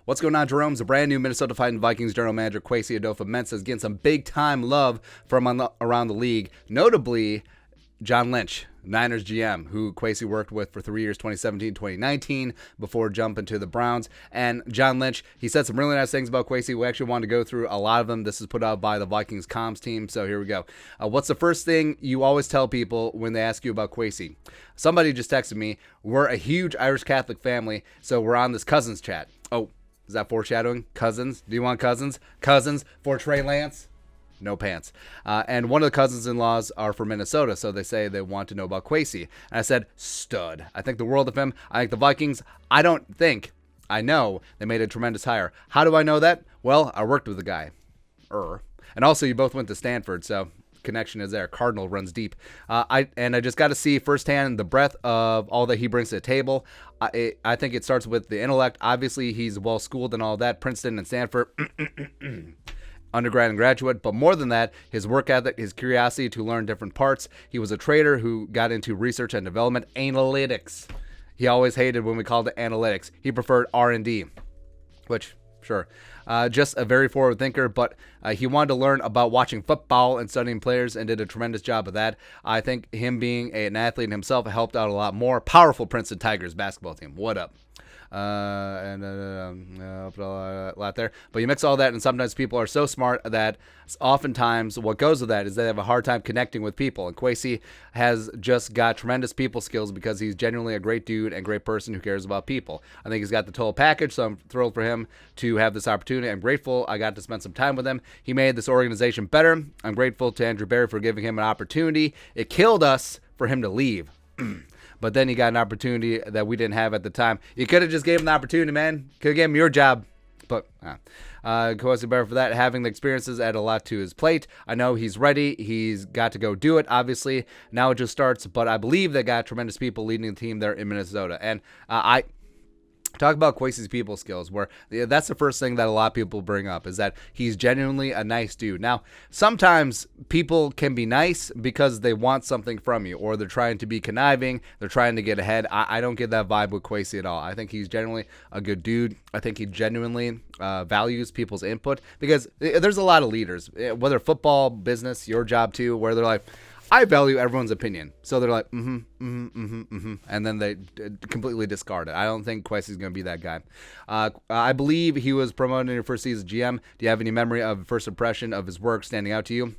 What's going on, Jerome's a brand new Minnesota Vikings general manager, Kwesi Adofo-Mensah, is getting some big-time love from around the league, notably John Lynch, Niners GM, who Kwesi worked with for 3 years, 2017, 2019, before jumping to the Browns. And John Lynch, he said some really nice things about Kwesi. We actually wanted to go through a lot of them. This is put out by the Vikings comms team, so here we go. What's the first thing you always tell people when they ask you about Kwesi? Somebody just texted me, we're a huge Irish Catholic family, so we're on this cousins chat. Oh, is that foreshadowing? Cousins? Do you want cousins? Cousins for Trey Lance? No pants. And one of the cousins-in-laws are from Minnesota, so they say they want to know about Kwesi. And I said, stud. I think the world of him. I think the Vikings, I know they made a tremendous hire. How do I know that? Well, I worked with the guy. And also, you both went to Stanford, so connection is there. Cardinal runs deep. I just got to see firsthand the breadth of all that he brings to the table. I think it starts with the intellect. Obviously, he's well-schooled and all that. Princeton and Stanford. Undergrad and graduate, but more than that, his work ethic, his curiosity to learn different parts. He was a trader who got into research and development, analytics. He always hated when we called it analytics. He preferred R&D, which, sure. Just a very forward thinker, but he wanted to learn about watching football and studying players and did a tremendous job of that. I think him being an athlete himself helped out a lot more. Powerful Princeton Tigers basketball team. What up? A lot there, but you mix all that, and sometimes people are so smart that oftentimes what goes with that is they have a hard time connecting with people. And Kwesi has just got tremendous people skills because he's genuinely a great dude and great person who cares about people. I think he's got the total package, so I'm thrilled for him to have this opportunity. I'm grateful I got to spend some time with him. He made this organization better. I'm grateful to Andrew Berry for giving him an opportunity. It killed us for him to leave. But then he got an opportunity that we didn't have at the time. You could have just gave him the opportunity, man. Could have gave him your job. But Kwesi Bear for that, having the experiences, add a lot to his plate. I know he's ready. He's got to go do it, obviously. Now it just starts. But I believe they got tremendous people leading the team there in Minnesota. And I talk about Kwesi's people skills, where that's the first thing that a lot of people bring up, is that he's genuinely a nice dude. Now, sometimes people can be nice because they want something from you, or they're trying to be conniving, they're trying to get ahead. I don't get that vibe with Kwesi at all. I think he's genuinely a good dude. I think he genuinely values people's input, because there's a lot of leaders, whether football, business, your job too, where they're like, I value everyone's opinion. So they're like, and then they completely discard it. I don't think Kwesi's going to be that guy. I believe he was promoted in your first season as GM. Do you have any memory of first impression of his work standing out to you?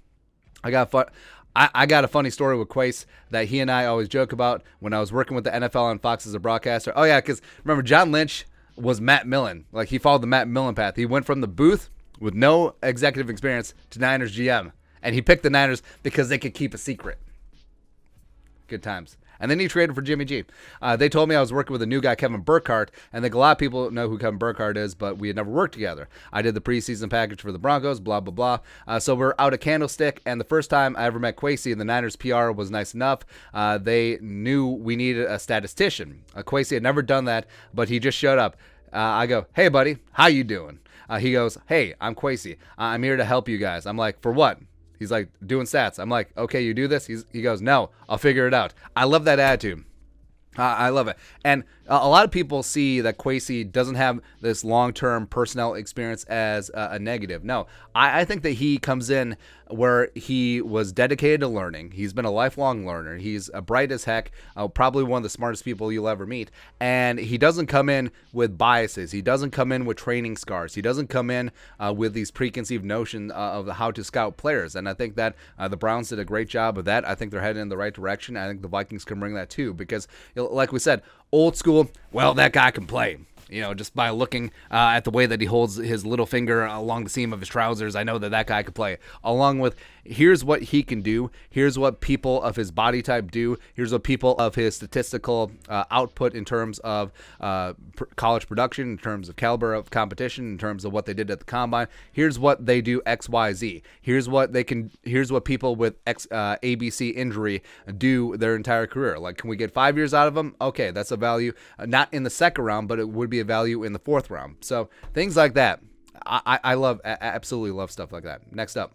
I got a funny story with Kwesi that he and I always joke about when I was working with the NFL on Fox as a broadcaster. Oh, yeah, because remember, John Lynch was Matt Millen. Like, he followed the Matt Millen path. He went from the booth with no executive experience to Niners GM. And he picked the Niners because they could keep a secret. Good times. And then he traded for Jimmy G. They told me I was working with a new guy, Kevin Burkhardt. And I think a lot of people know who Kevin Burkhardt is, but we had never worked together. I did the preseason package for the Broncos, blah, blah, blah. So we're out of Candlestick. And the first time I ever met Kwesi, and the Niners PR was nice enough. They knew we needed a statistician. Kwesi had never done that, but he just showed up. I go, hey, buddy, how you doing? He goes, hey, I'm Kwesi. I'm here to help you guys. I'm like, for what? He's like, doing stats. I'm like, okay, you do this? He goes, no, I'll figure it out. I love that attitude. I love it. And a lot of people see that Kwesi doesn't have this long-term personnel experience as a negative. No, I think that he comes in where he was dedicated to learning. He's been a lifelong learner. He's bright as heck, probably one of the smartest people you'll ever meet. And he doesn't come in with biases. He doesn't come in with training scars. He doesn't come in with these preconceived notions of how to scout players. And I think that the Browns did a great job of that. I think they're heading in the right direction. I think the Vikings can bring that too, because, like we said, old school, well, that guy can play. Just by looking at the way that he holds his little finger along the seam of his trousers, I know that guy could play. Along with, here's what he can do. Here's what people of his body type do. Here's what people of his statistical output in terms of college production, in terms of caliber of competition, in terms of what they did at the combine. Here's what they do X, Y, Z. Here's what people with ABC injury do their entire career. Like, can we get 5 years out of them? Okay, that's a value. Not in the second round, but it would be a value in the fourth round. So things like that. I love, absolutely love stuff like that. Next up.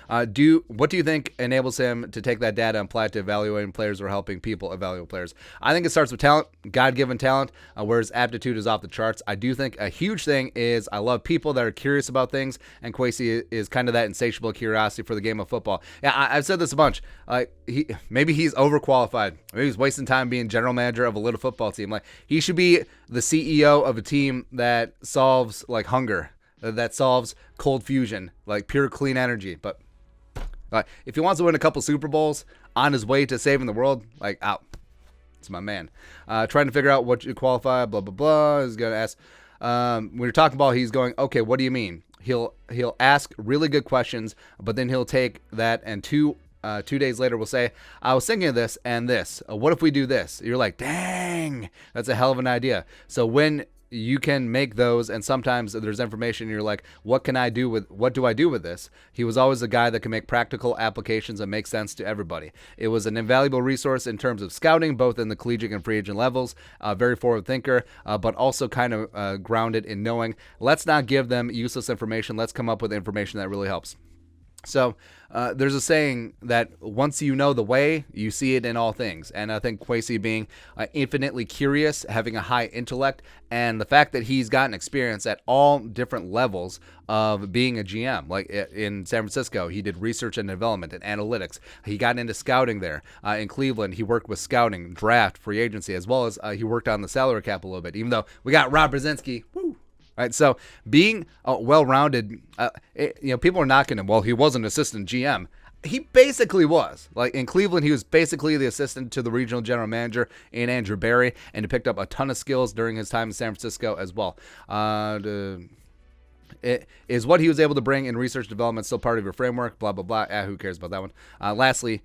What do you think enables him to take that data and apply it to evaluating players or helping people evaluate players? I think it starts with talent, God-given talent, where his aptitude is off the charts. I do think a huge thing is I love people that are curious about things, and Kwesi is kind of that insatiable curiosity for the game of football. Yeah, I've said this a bunch. Maybe he's overqualified. Maybe he's wasting time being general manager of a little football team. Like, he should be the CEO of a team that solves like hunger, that solves cold fusion, like pure clean energy. But if he wants to win a couple Super Bowls on his way to saving the world, like, out. It's my man. Trying to figure out what you qualify, blah, blah, blah. He's going to ask. When you're talking ball, he's going, okay, what do you mean? He'll ask really good questions, but then he'll take that and 2 days later will say, I was thinking of this and this. What if we do this? You're like, dang, that's a hell of an idea. So when you can make those, and sometimes there's information you're like, what do I do with this? He was always a guy that can make practical applications and make sense to everybody. It was an invaluable resource in terms of scouting, both in the collegiate and free agent levels. Very forward thinker, but also kind of grounded in knowing, let's not give them useless information. Let's come up with information that really helps. So there's a saying that once you know the way, you see it in all things. And I think Kwesi being infinitely curious, having a high intellect, and the fact that he's gotten experience at all different levels of being a GM. Like in San Francisco, he did research and development and analytics. He got into scouting there. In Cleveland, he worked with scouting, draft, free agency, as well as he worked on the salary cap a little bit, even though we got Rob Brzezinski. Woo! Right, so being well-rounded, people are knocking him. Well, he was an assistant GM. He basically was. Like in Cleveland, he was basically the assistant to the regional general manager in Andrew Berry, and he picked up a ton of skills during his time in San Francisco as well. Is what he was able to bring in research development still part of your framework? Blah, blah, blah. Who cares about that one? Lastly,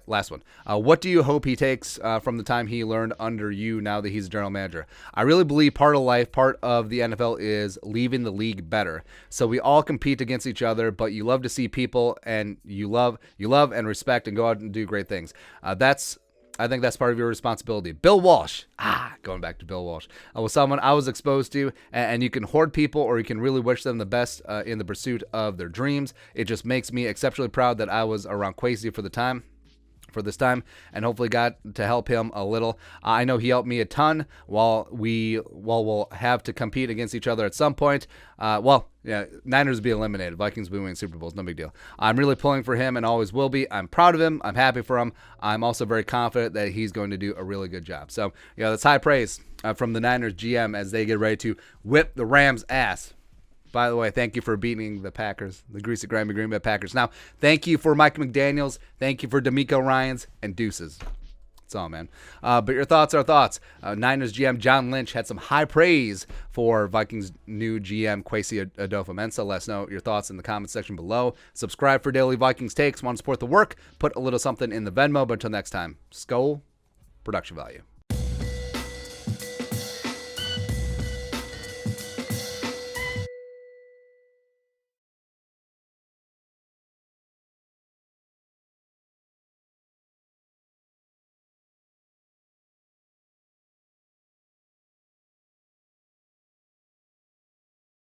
last one. What do you hope he takes from the time he learned under you now that he's a general manager? I really believe part of life, part of the NFL is leaving the league better. So we all compete against each other, but you love to see people and you love and respect and go out and do great things. I think that's part of your responsibility. Bill Walsh. Going back to Bill Walsh. Was someone I was exposed to, and you can hoard people or you can really wish them the best in the pursuit of their dreams. It just makes me exceptionally proud that I was around Kwesi for this time, and hopefully got to help him a little. I know he helped me a ton while we'll have to compete against each other at some point. Niners will be eliminated. Vikings will be winning Super Bowls. No big deal. I'm really pulling for him and always will be. I'm proud of him. I'm happy for him. I'm also very confident that he's going to do a really good job. So, that's high praise from the Niners GM as they get ready to whip the Rams' ass. By the way, thank you for beating the Packers, the greasy, grimy Green Bay Packers. Now, thank you for Mike McDaniels. Thank you for D'Amico Ryans and deuces. That's all, man. But your thoughts are thoughts. Niners GM John Lynch had some high praise for Vikings new GM Kwesi Adofo-Mensah. Let us know your thoughts in the comment section below. Subscribe for daily Vikings takes. Want to support the work? Put a little something in the Venmo. But until next time, Skol, production value.